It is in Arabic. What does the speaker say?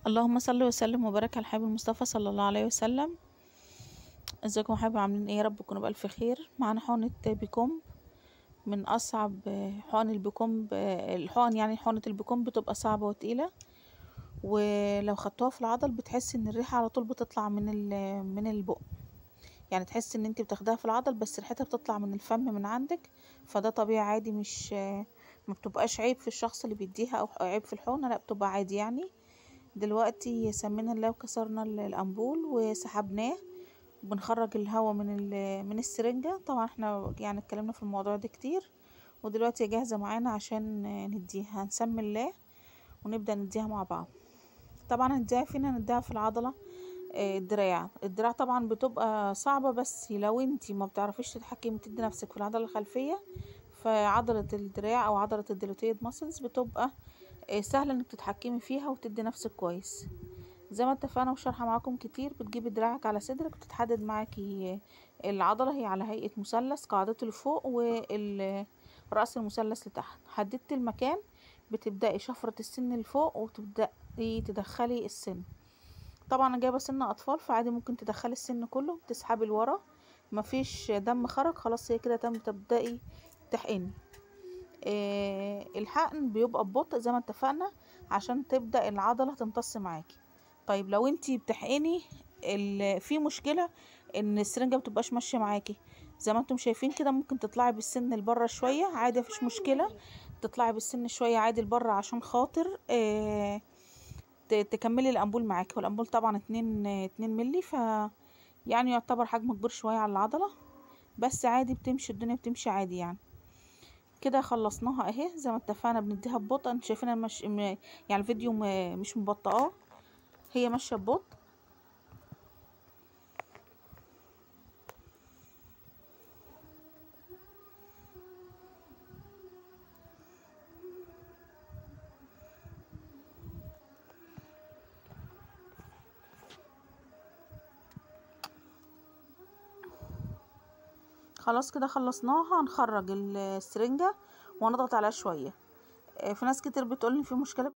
اللهم صل وسلم وبارك على الحبيب المصطفى صلى الله عليه وسلم. ازيكم يا حبايبي، عاملين ايه؟ يا رب تكونوا بألف خير. معانا حقنة بيكومب من اصعب حقن البيكومب. الحقن يعني حقنة البيكومب بتبقى صعبة وتقيلة، ولو خدتوها في العضل بتحس ان الريحة على طول بتطلع من البق. يعني تحس ان انت بتاخدها في العضل بس ريحتها بتطلع من الفم من عندك. فده طبيعي عادي، مش ما بتبقاش عيب في الشخص اللي بيديها او عيب في الحقنة، لا بتبقى عادي يعني. دلوقتي سمينا الله وكسرنا الأنبول وسحبناه، بنخرج الهواء من السرنجة. طبعا احنا يعني اتكلمنا في الموضوع ده كتير، ودلوقتي جاهزة معانا عشان نديها. هنسمي الله ونبدأ نديها مع بعض. طبعا هنديها فين؟ هنديها في العضلة، الدراع طبعا بتبقى صعبة، بس لو انتي ما بتعرفيش تتحكمي تدي نفسك في العضلة الخلفية، فعضلة الدراع او عضلة الديلوتيد ماسلز بتبقى سهلة انك تتحكمي فيها وتدي نفسك كويس. زي ما اتفقنا وشرحة معاكم كتير، بتجيبي دراعك على صدرك وتتحدد معاكي العضلة، هي على هيئة مثلث قاعدته لفوق والرأس المثلث لتحت. حددت المكان، بتبدأي شفرة السن لفوق وتبدأي تدخلي السن. طبعا انا جايبة سن اطفال، فعادي ممكن تدخلي السن كله، تسحبي لورا، مفيش دم خرج، خلاص هي كده تم. تبدأي تحقني. الحقن بيبقى ببطء زي ما اتفقنا عشان تبدأ العضلة تمتص معاكي. طيب لو انتي بتحقني في مشكلة ان السرنجة متبقاش ماشية معاكي، زي ما انتم شايفين كده، ممكن تطلعي بالسن لبره شوية عادي، مفيش مشكلة. تطلعي بالسن شوية عادي لبره عشان خاطر تكملي الأنبول معاكي. والأنبول طبعا 2 ملي، ف يعني يعتبر حجم كبير شوية على العضلة، بس عادي بتمشي الدنيا، بتمشي عادي يعني. كده خلصناها اهي زي ما اتفقنا. بنديها ببطء، انتوا شايفينها يعني الفيديو مش مبطئاه، هي ماشيه ببطء. خلاص كده خلصناها. هنخرج السرنجة ونضغط عليها شويه. في ناس كتير بتقول ان في مشكله